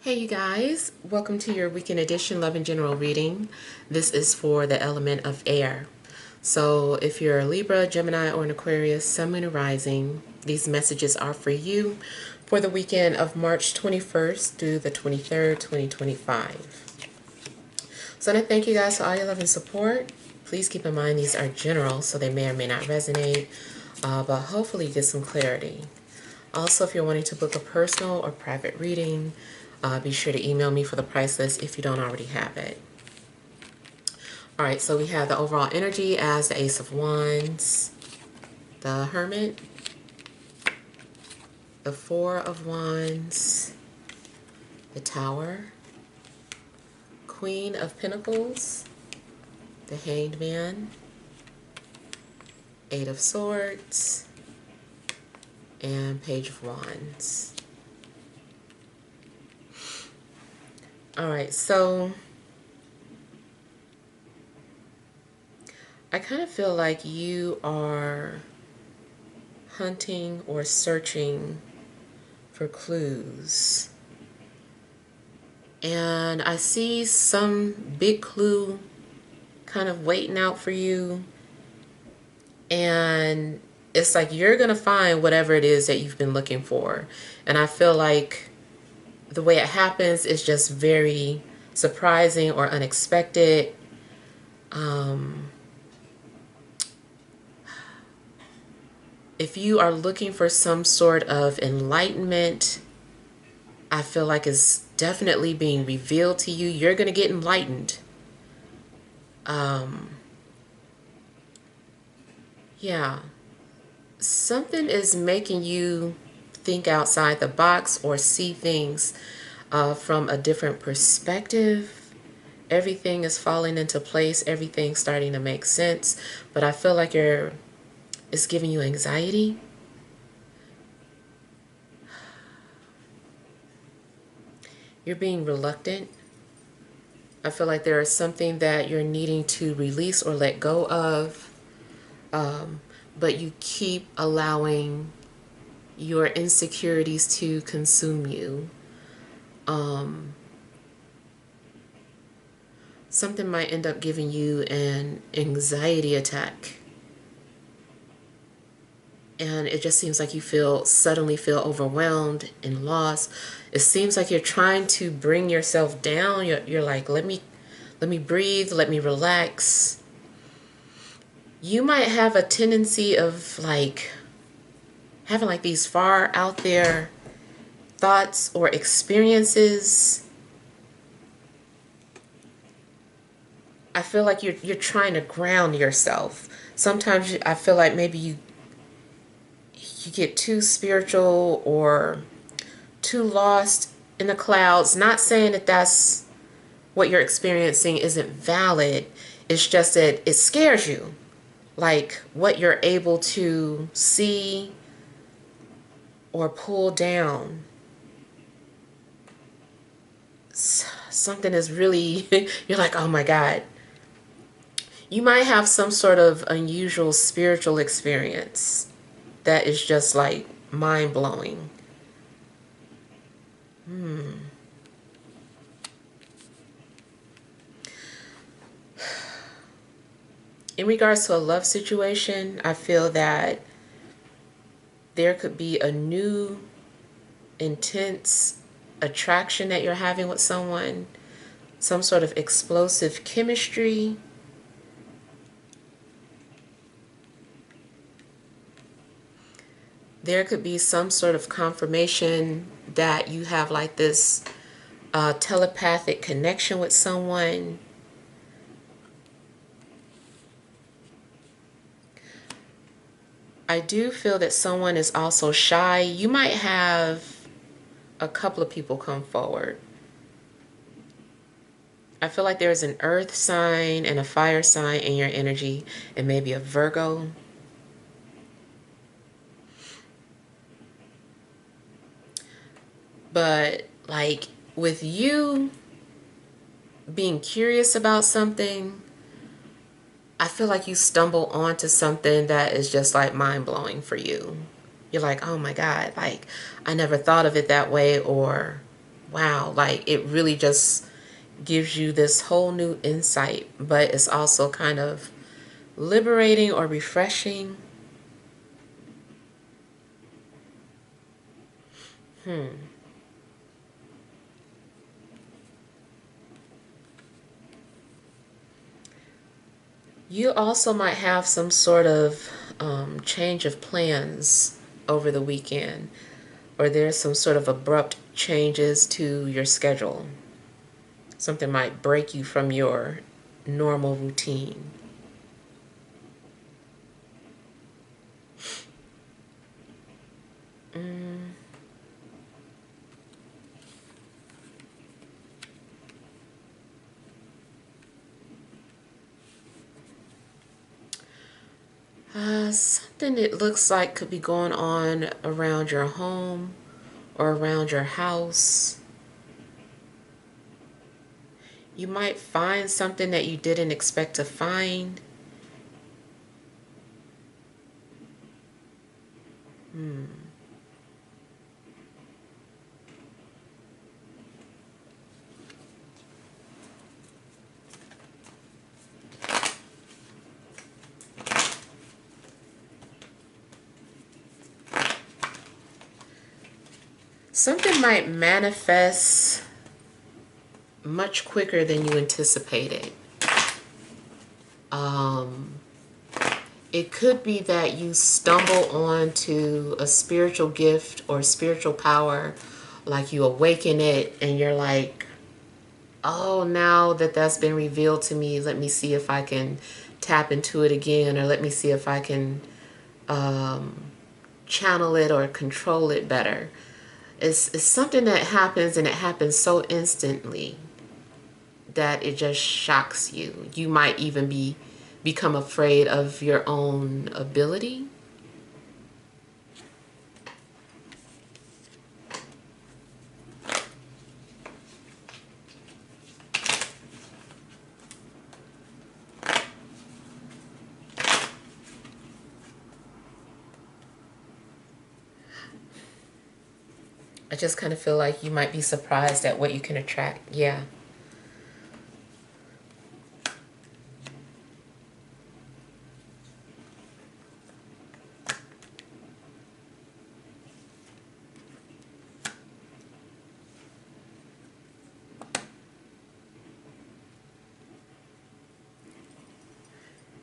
Hey you guys, welcome to your weekend edition Love and General reading. This is for the element of air. So if you're a Libra, Gemini, or an Aquarius, Sun, Moon, or Rising, these messages are for you for the weekend of March 21st through the 23rd, 2025. So I want to thank you guys for all your love and support. Please keep in mind these are general, so they may or may not resonate, but hopefully get some clarity. Also, if you're wanting to book a personal or private reading, be sure to email me for the price list if you don't already have it. All right, so we have the overall energy as the Ace of Wands, the Hermit, the Four of Wands, the Tower, Queen of Pentacles, the Hanged Man, Eight of Swords, and Page of Wands. All right, so I kind of feel like you are hunting or searching for clues. And I see some big clue kind of waiting out for you. And it's like you're going to find whatever it is that you've been looking for. And I feel like the way it happens is just very surprising or unexpected. If you are looking for some sort of enlightenment, I feel like it's definitely being revealed to you. You're going to get enlightened. Yeah. Something is making you think outside the box or see things from a different perspective. Everything is falling into place. Everything's starting to make sense. But I feel like it's giving you anxiety. You're being reluctant. I feel like there is something that you're needing to release or let go of. But you keep allowing your insecurities to consume you. Something might end up giving you an anxiety attack. And it just seems like you suddenly feel overwhelmed and lost. It seems like you're trying to bring yourself down. You're like, let me breathe, let me relax. You might have a tendency of like having like these far out there thoughts or experiences. I feel like you're trying to ground yourself. Sometimes I feel like maybe you get too spiritual or too lost in the clouds. Not saying that that's what you're experiencing isn't valid. It's just that it scares you. Like what you're able to see or pull down. Something is really, you're like, oh my God. You might have some sort of unusual spiritual experience that is just like mind-blowing. In regards to a love situation, I feel that there could be a new intense attraction that you're having with someone, some sort of explosive chemistry. There could be some sort of confirmation that you have like this telepathic connection with someone. I do feel that someone is also shy. You might have a couple of people come forward. I feel like there's an earth sign and a fire sign in your energy, and maybe a Virgo. But like with you being curious about something, I feel like you stumble onto something that is just like mind-blowing for you. You're like, oh my God, like I never thought of it that way, or wow, like it really just gives you this whole new insight, but it's also kind of liberating or refreshing. You also might have some sort of change of plans over the weekend, or there's some sort of abrupt changes to your schedule. Something might break you from your normal routine. Something it looks like could be going on around your home or around your house. You might find something that you didn't expect to find. Something might manifest much quicker than you anticipated. Um, it could be that you stumble onto a spiritual gift or spiritual power, like you awaken it and you're like, oh, now that that's been revealed to me, let me see if I can tap into it again, or let me see if I can channel it or control it better. It's something that happens, and it happens so instantly that it just shocks you. You might even become afraid of your own ability. I just kind of feel like you might be surprised at what you can attract. Yeah.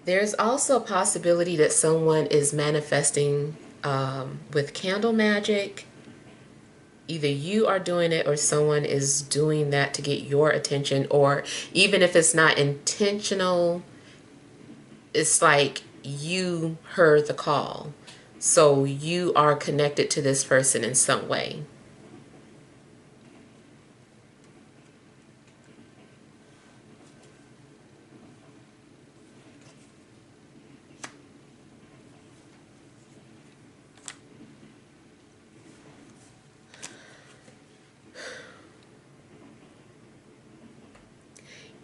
There's also a possibility that someone is manifesting with candle magic. Either you are doing it or someone is doing that to get your attention, or even if it's not intentional, it's like you heard the call. So you are connected to this person in some way.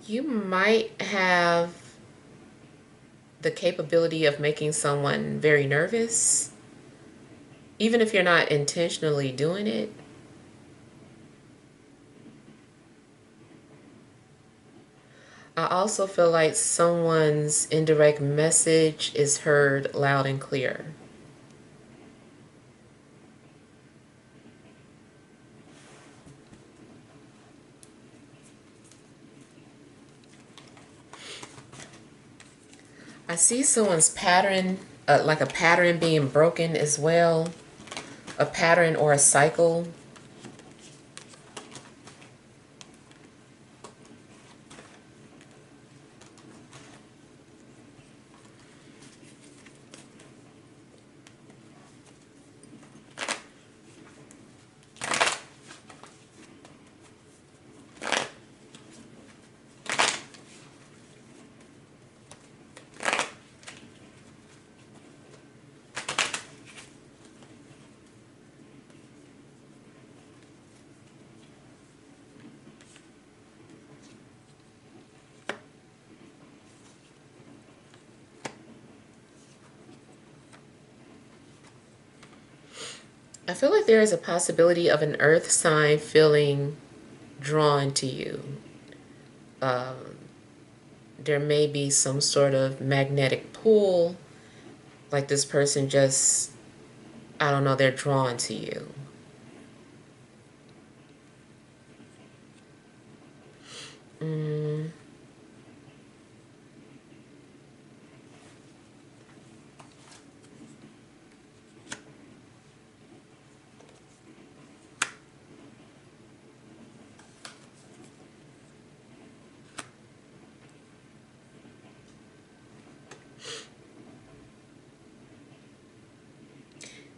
You might have the capability of making someone very nervous, even if you're not intentionally doing it. I also feel like someone's indirect message is heard loud and clear. I see someone's pattern, like a pattern being broken as well, a pattern or a cycle. I feel like there is a possibility of an earth sign feeling drawn to you. There may be some sort of magnetic pull, like this person just, I don't know, they're drawn to you.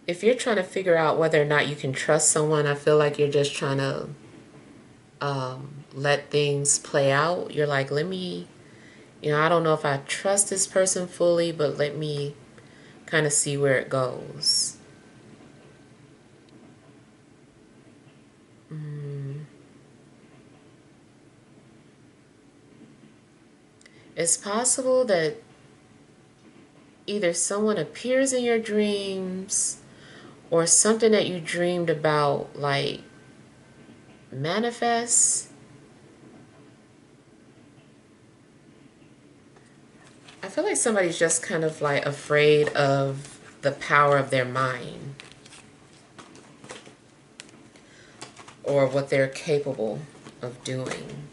If you're trying to figure out whether or not you can trust someone, I feel like you're just trying to let things play out. You're like, let me, I don't know if I trust this person fully, but let me kind of see where it goes. It's possible that either someone appears in your dreams or something that you dreamed about, like, manifests. I feel like somebody's just kind of like afraid of the power of their mind or what they're capable of doing.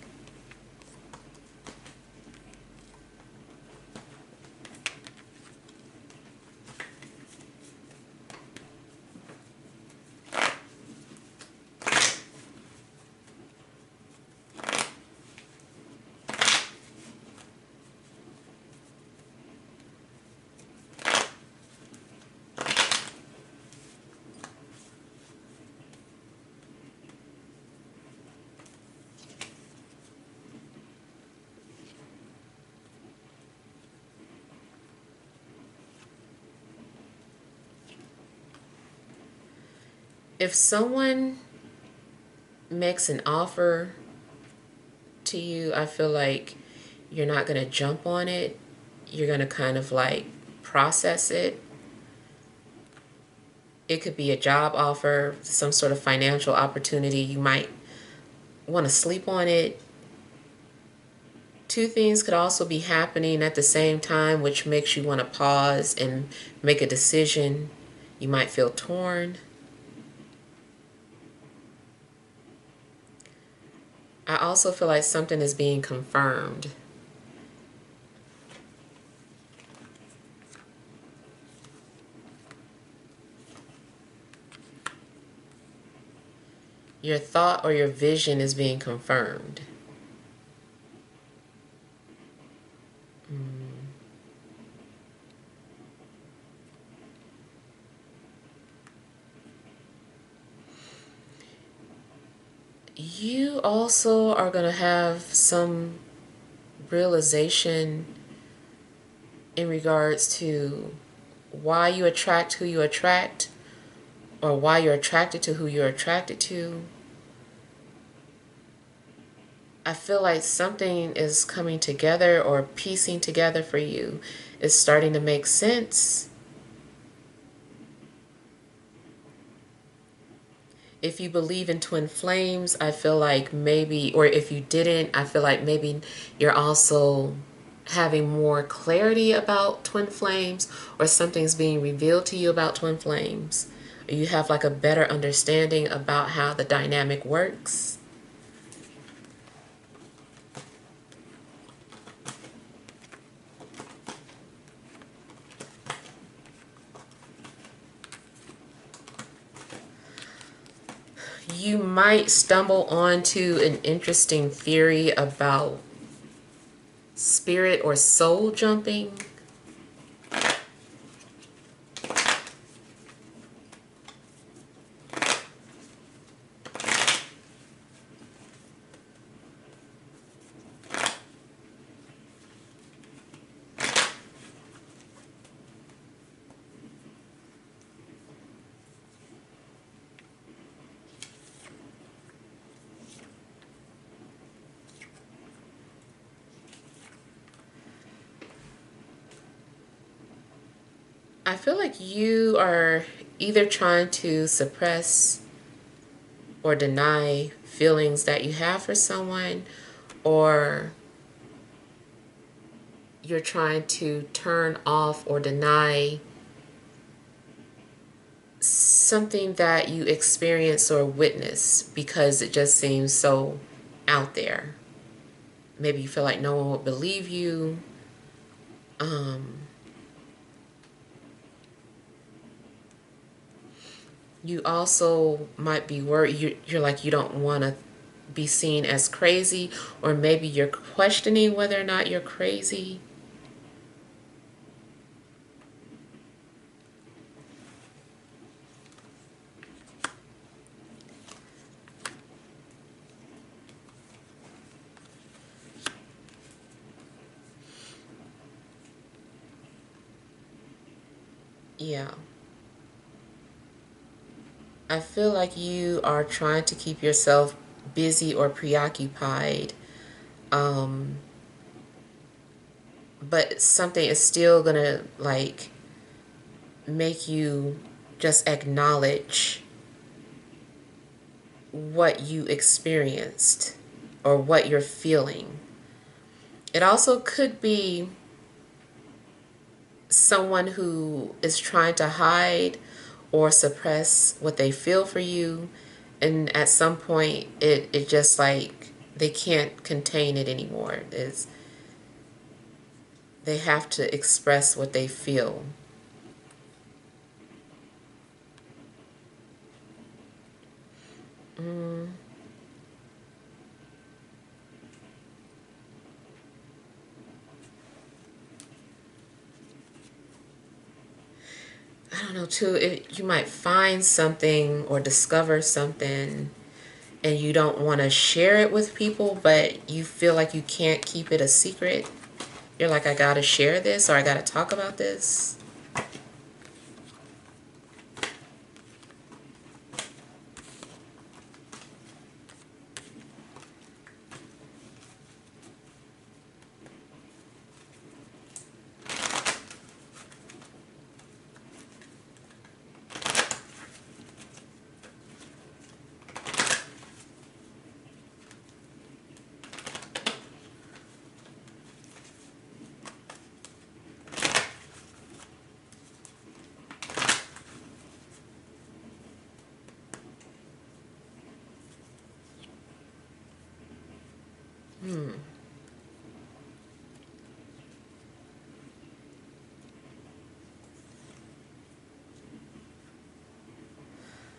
If someone makes an offer to you, I feel like you're not going to jump on it. You're going to kind of like process it. It could be a job offer, some sort of financial opportunity. You might want to sleep on it. Two things could also be happening at the same time, which makes you want to pause and make a decision. You might feel torn. I also feel like something is being confirmed. Your thought or your vision is being confirmed. You also are going to have some realization in regards to why you attract who you attract, or why you're attracted to who you're attracted to. I feel like something is coming together or piecing together for you. It's starting to make sense. If you believe in twin flames, I feel like maybe, or if you didn't, I feel like maybe you're also having more clarity about twin flames, or something's being revealed to you about twin flames. You have like a better understanding about how the dynamic works. You might stumble onto an interesting theory about spirit or soul jumping. I feel like you are either trying to suppress or deny feelings that you have for someone, or you're trying to turn off or deny something that you experience or witness because it just seems so out there. Maybe you feel like no one will believe you. You also might be worried. You're like, you don't want to be seen as crazy, or maybe you're questioning whether or not you're crazy. Yeah. I feel like you are trying to keep yourself busy or preoccupied, um, but something is still gonna like make you just acknowledge what you experienced or what you're feeling. It also could be someone who is trying to hide or suppress what they feel for you, and at some point it just like they can't contain it anymore. They have to express what they feel. I don't know too, you might find something or discover something and you don't want to share it with people, but you feel like you can't keep it a secret. You're like, I gotta share this, or I gotta talk about this.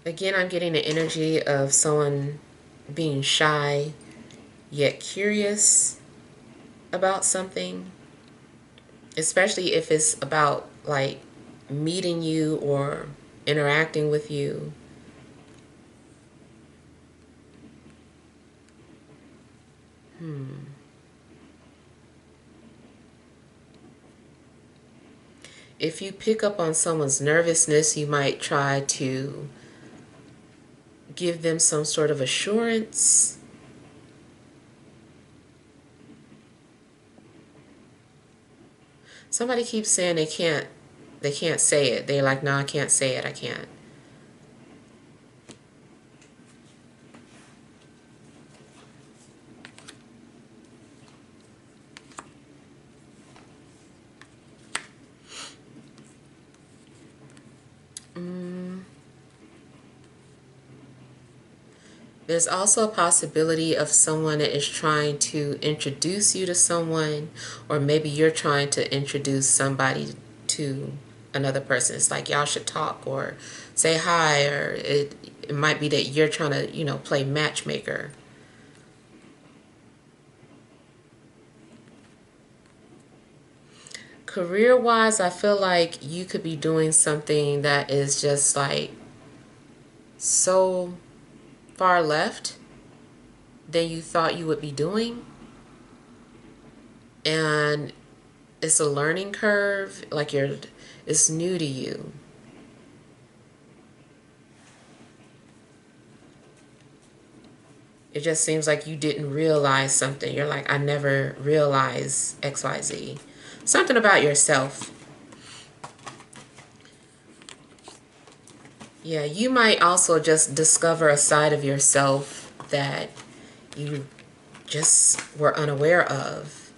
Again, I'm getting the energy of someone being shy yet curious about something, especially if it's about like meeting you or interacting with you. If you pick up on someone's nervousness, you might try to give them some sort of assurance. Somebody keeps saying they can't say it. They're like, no, I can't say it. I can't. There's also a possibility of someone that is trying to introduce you to someone, or maybe you're trying to introduce somebody to another person. It's like y'all should talk or say hi, or it might be that you're trying to, play matchmaker. Career-wise, I feel like you could be doing something that is just like so far left than you thought you would be doing. And it's a learning curve, like it's new to you. It just seems like you didn't realize something. You're like, I never realized XYZ. Something about yourself. Yeah, you might also just discover a side of yourself that you just were unaware of.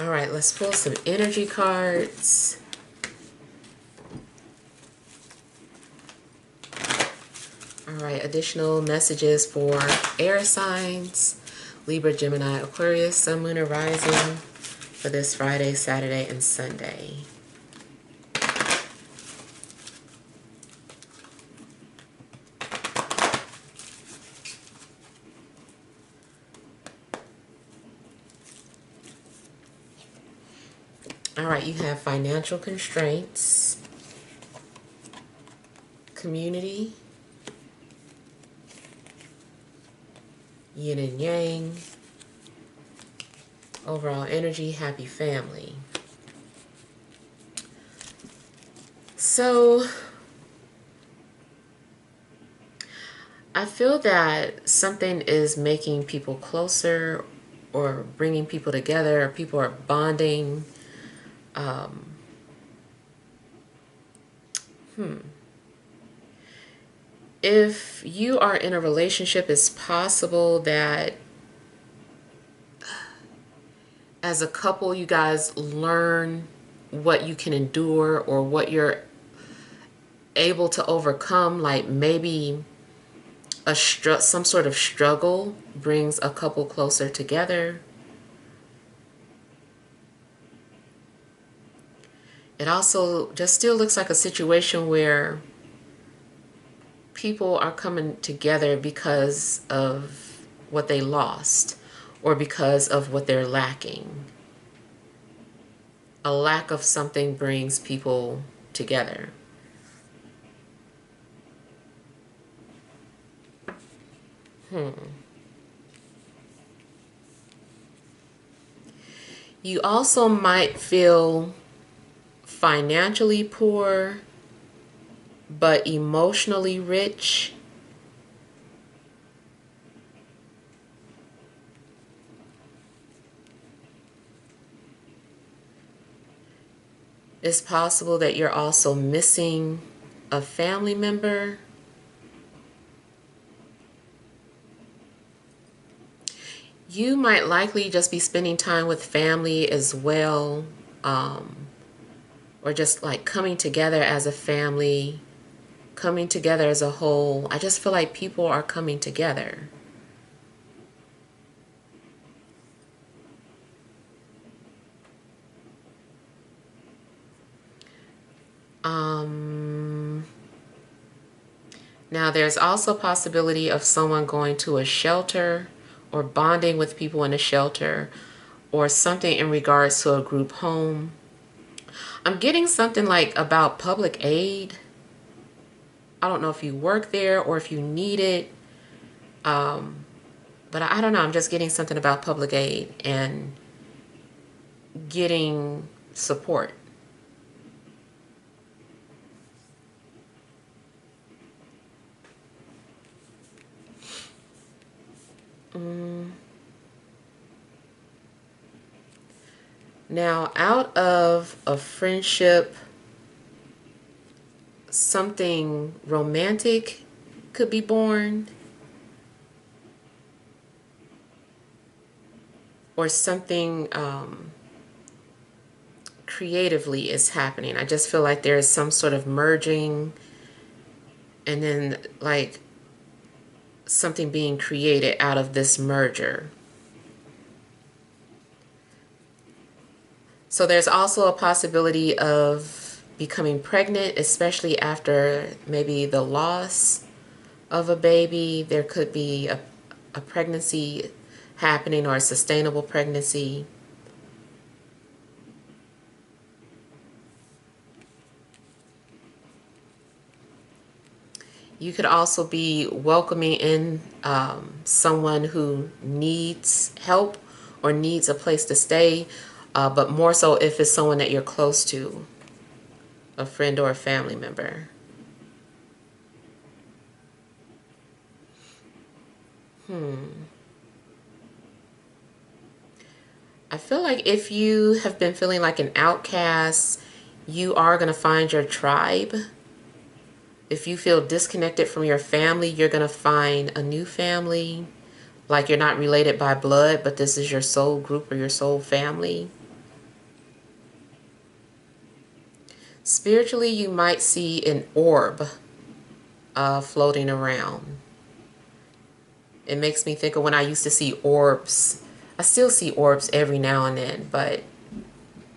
All right, let's pull some energy cards. All right, additional messages for air signs, Libra, Gemini, Aquarius, Sun, Moon, or Rising for this Friday, Saturday, and Sunday. All right, you have financial constraints, community, yin and yang, overall energy, happy family. So I feel that something is making people closer or bringing people together, or people are bonding. If you are in a relationship, it's possible that as a couple, you guys learn what you can endure or what you're able to overcome. Like maybe some sort of struggle brings a couple closer together. It also just still looks like a situation where people are coming together because of what they lost or because of what they're lacking. A lack of something brings people together. You also might feel financially poor, but emotionally rich. It's possible that you're also missing a family member. You might likely just be spending time with family as well, or just like coming together as a family, coming together as a whole. I just feel like people are coming together. Now there's also a possibility of someone going to a shelter or bonding with people in a shelter or something in regards to a group home. I'm getting something like about public aid. I don't know if you work there or if you need it. But I don't know. I'm just getting something about public aid and getting support. Now, out of a friendship, something romantic could be born, or something creatively is happening. I just feel like there is some sort of merging, and then like something being created out of this merger. So there's also a possibility of becoming pregnant, especially after maybe the loss of a baby. There could be a pregnancy happening or a sustainable pregnancy. You could also be welcoming in someone who needs help or needs a place to stay, but more so if it's someone that you're close to, a friend or a family member. I feel like if you have been feeling like an outcast, you are going to find your tribe. If you feel disconnected from your family, you're going to find a new family. Like you're not related by blood, but this is your soul group or your soul family. Spiritually, you might see an orb floating around. It makes me think of when I used to see orbs. I still see orbs every now and then, but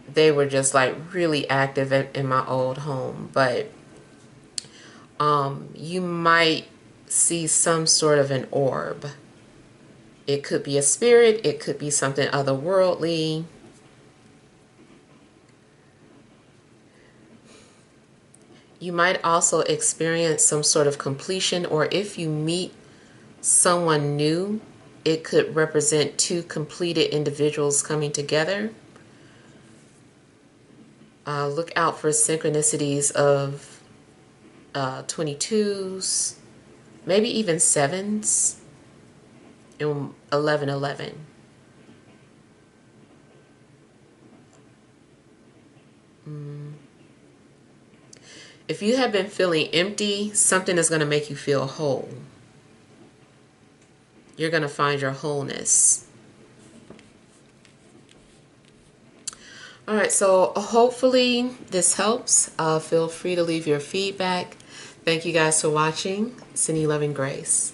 they were just like really active in my old home. But you might see some sort of an orb. It could be a spirit. It could be something otherworldly. You might also experience some sort of completion, or if you meet someone new, it could represent two completed individuals coming together. Look out for synchronicities of 22s, maybe even 7s, and 1111. If you have been feeling empty, something is going to make you feel whole. You're going to find your wholeness. All right, so hopefully this helps. Feel free to leave your feedback. Thank you guys for watching. Sending love and grace.